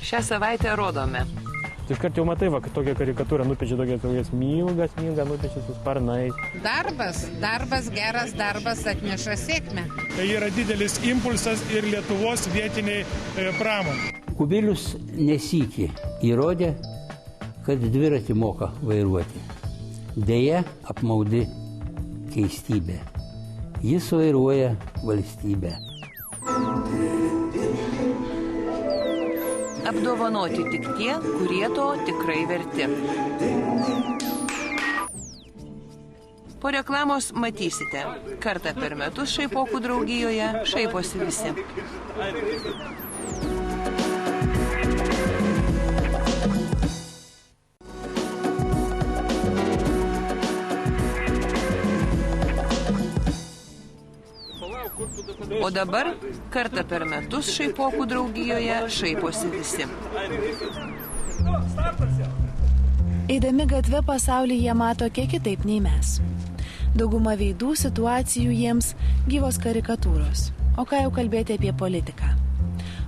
Šią savaitę rodome. Iškart jau matai, kad tokia karikatūra nupiešia tokias milgas, nupiešia su sparnais. Darbas, geras darbas atneša sėkmę. Tai yra didelis impulsas ir Lietuvos vietiniai pramonė. Kubilius nesykį įrodė, kad dviratį moka vairuoti. Deja, apmaudi keistybė. Jis vairuoja valstybę. Apdovanoti tik tie, kurie to tikrai verti. Po reklamos matysite, kartą per metus šaipokų draugijoje šaiposi visi. O dabar kartą per metus šaipokų draugijoje šaiposi visi. Eidami gatve pasaulį jie mato kiek kitaip nei mes. Dauguma veidų situacijų jiems gyvos karikatūros. O ką jau kalbėti apie politiką?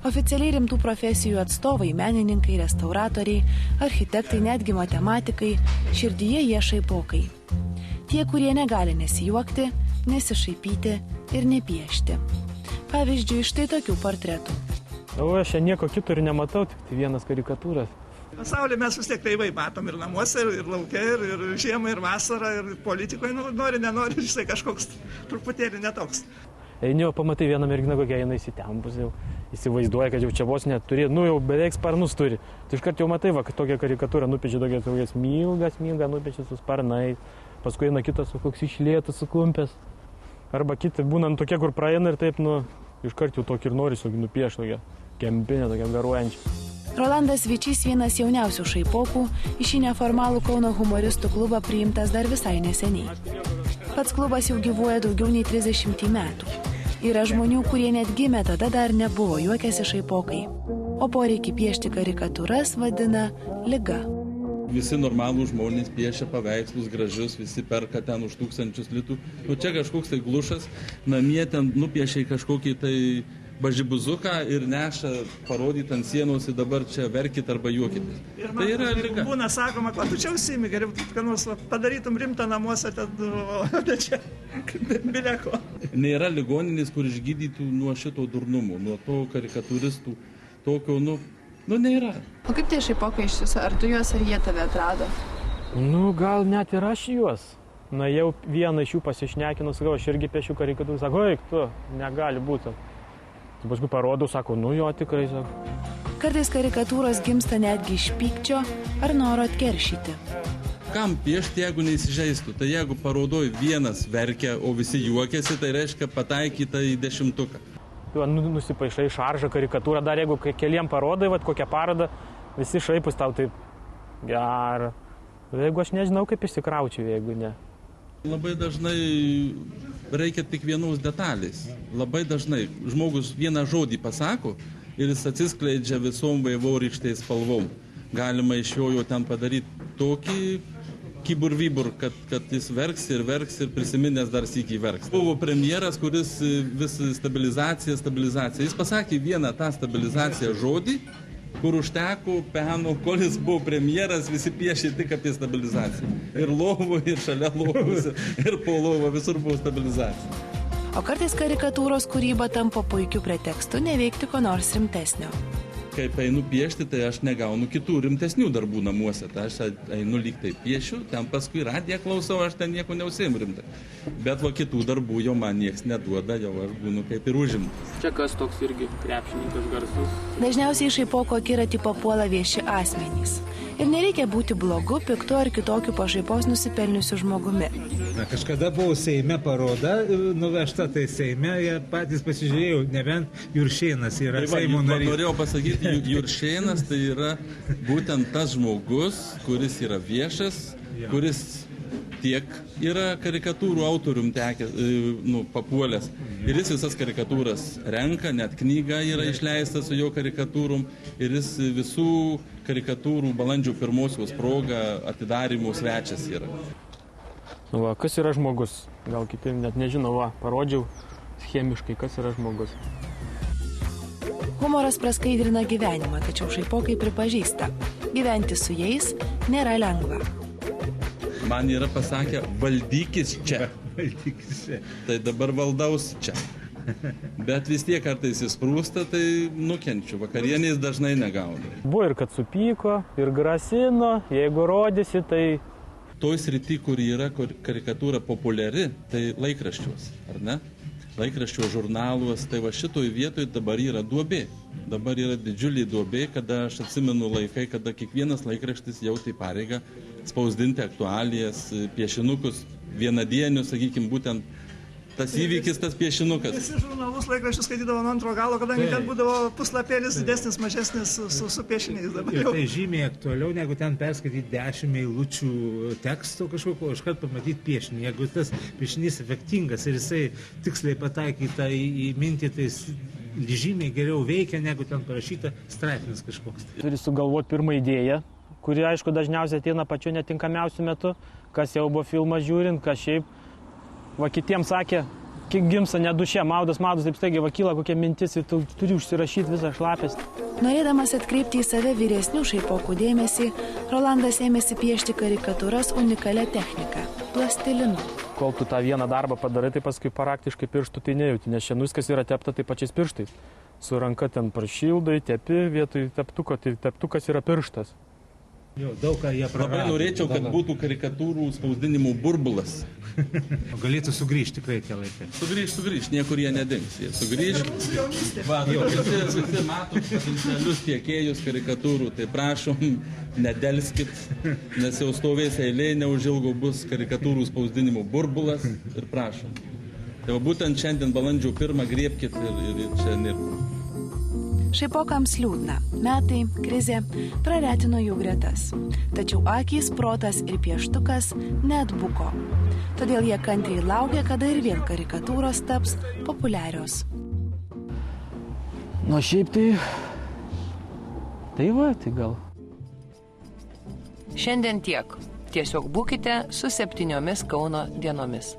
Oficialiai rimtų profesijų atstovai, menininkai, restauratoriai, architektai, netgi matematikai, širdyje jie šaipokai. Tie, kurie negali nesijuokti, nesišaipyti ir nepiešti. Pavyzdžiui, štai tokių portretų. O aš nieko kito ir nematau, tik vienas karikatūras. Pasaulį mes vis tiek kreivai matom ir namuose, ir lauke, ir žiemą, ir vasarą, ir politikoje, nori, nenori, jisai kažkoks truputėlį netoks. Eini, pamatai vieną merginą, kokią jinai įsitempus, jau įsivaizduoja, kad jau čia vos neturi, jau beveik sparnus turi. Tai iškart jau matai, kad tokia karikatūra nupiešia tokias milgas, nupiešia su sparnais, paskui eina kitas koks išlėtas, suklumpęs. Arba kiti būnant tokie, kur praeina ir taip, iškart jau tokį ir nori nupiešti tokią kempinę, tokią garuojančią. Rolandas Vičys, vienas jauniausių šaipokų, į šį neformalų Kauno humoristų klubą priimtas dar visai neseniai. Pats klubas jau gyvuoja daugiau nei 30 metų. Yra žmonių, kurie net gimė tada dar nebuvo, juokiasi šaipokai. O poreikį piešti karikatūras vadina liga. Visi normalūs žmonės piešia paveikslus gražius, visi perka ten už 1000 litų. Čia kažkoks tai glušas, namie ten nupiešia kažkokį tai bažibuzuką ir neša parodyti ant sienos ir dabar čia verkit arba juokitės. Tai yra liga. Būna sakoma, kad tu čia užsiimi, geriau, kad nors padarytum rimtą namuose, o čia bileko. Nėra ligoninės, kur išgydytų nuo šito durnumo, nuo to karikatūristų, tokio, nėra. O kaip tie šaipokai iš viso? Ar tu juos, ar jie tave atrado? Gal net ir aš juos. Jau vieną iš jų pasišnekinu, sakau, aš irgi piešiu karikatūrą, sako, eik tu, negali būti. Paskui parodau, sako, jo, tikrai, sako. Kartais karikatūros gimsta netgi iš pykčio ar noro atkeršyti. Kam piešti, jeigu neįsižeistų? Tai jeigu parodoj vienas verkia, o visi juokiasi, tai reiškia pataikyta į 10. Nusipaišai šaržą karikatūrą, dar jeigu keliem parodai, kokią parodą, visi šaipus tau taip gerą. Jeigu aš nežinau, kaip išsikraučiau, jeigu ne. Labai dažnai reikia tik vienos detalės. Labai dažnai žmogus vieną žodį pasako ir jis atsiskleidžia visom vaivorykštės spalvom. Galima iš jo ten padaryti tokį kibur-vibur, kad jis verks ir prisiminęs dar sykį verks. Buvo premjeras, kuris vis stabilizacija. Jis pasakė vieną tą stabilizaciją žodį, kur užteko peno, kol jis buvo premjeras, visi piešė tik apie stabilizaciją. Ir lovo, ir šalia lovos, ir po lovo, visur buvo stabilizacija. O kartais karikatūros kūryba tampa puikiu pretekstu neveikti ko nors rimtesnio. Kaip einu piešti, tai aš negaunu kitų rimtesnių darbų namuose. Tai aš einu lyg tai piešiu, ten paskui radiją klausau, aš ten nieko neužsiimu rimtai. Bet kitų darbų jau man nieks neduoda, jau aš būnu kaip ir užimtas. Čia kas toks irgi krepšininkas garsus? Dažniausiai šaipoko akiratį papuola vieši asmenys. Ir nereikia būti blogu, piktu ar kitokiu pašaipos nusipelniusiu žmogumi. Kažkada buvo Seime paroda, nuvežta tai Seime, jie patys pasižiūrėjau, nebent Juršėnas yra Seimo narys. Norėjau pasakyti, Juršėnas tai yra būtent tas žmogus, kuris yra viešas, kuris tiek yra karikatūrų autorium papuolęs. Ir jis visas karikatūras renka, net knyga yra išleista su jo karikatūrom. Ir jis visų karikatūrų balandžio 1 proga atidarymo svečias yra. Kas yra žmogus? Gal kiti net nežinau, parodžiau schemiškai, kas yra žmogus. Humoras praskaidrina gyvenimą, tačiau šaipokai pripažįsta, gyventi su jais nėra lengva. Man yra pasakę, valdykis čia. Tai dabar valdausi čia. Bet vis tiek kartais įsprūsta, tai nukenčiu. Vakarienės dažnai negaunu. Buvo ir kad supyko, ir grasino, jeigu rodysi, tai... Toj srity, kur yra karikatūra populiari, tai laikraščiuos, ar ne? Laikraščio žurnaluos, tai va šitoj vietoj dabar yra duobė. Dabar yra didžiulė duobė, kada aš atsimenu laikai, kada kiekvienas laikraštis jautė pareigą spausdinti aktualijas, piešinukus, vienadienius, sakykime, būtent tas įvykis, tas piešinukas. Visi žurnalus laikraščius skaitydavo nuo antro galo, kadangi ten būdavo puslapėlis didesnis, mažesnis su piešiniais. Ir tai žymiai aktualiau, negu ten perskaityti 10 eilučių tekstų kažkokio, iškart pamatyti piešinį. Jeigu tas piešinys efektingas ir jisai tiksliai pataikyta į mintį, tai žymiai geriau veikia, negu ten parašyta straipsnis kažkoks. Turi sugalvoti pirmą idėją, kuri, aišku, dažniausiai ateina pačiu netinkamiausiu metu, kas jau buvo filmą žiūrint, kas šiaip. Va kitiems sakė, kiek gimsta nedušė, maudas, taip staigiai vakyla kokia mintis ir tu turi užsirašyti visą šlapės. Norėdamas atkreipti į save vyresnių šaipokų dėmesį, Rolandas ėmėsi piešti karikatūras unikalia technika – plastilinu. Kol tu tą vieną darbą padarai, tai paskui praktiškai pirštų tai nejauti, nes čia viskas yra tepta tai pačiais pirštais. Su ranka ten prašildai, tepi, vietoj teptuko, tai teptukas yra pirštas. Jo, daug ką jie prarado. Labai norėčiau, kad būtų karikatūrų spausdinimų burbulas. Galėtų sugrįžti tikrai tie laikai. Sugrįžti, niekur jie nedings. Jie sugrįžti. Visi mato potencialius tiekėjus karikatūrų, tai prašom, nedelskit, nes jau stovės eilė, neužilgo bus karikatūrų spausdinimų burbulas ir prašom. Tai būtent šiandien balandžio 1 griebkit ir čia nirba. Šaipokams liūdna. Metai, krizė praretino jų gretas. Tačiau akys, protas ir pieštukas neatbuko. Todėl jie kantriai laukia, kada ir vėl karikatūros taps populiarios. Nu, šiaip tai... Tai gal. Šiandien tiek. Tiesiog būkite su 7 Kauno dienomis.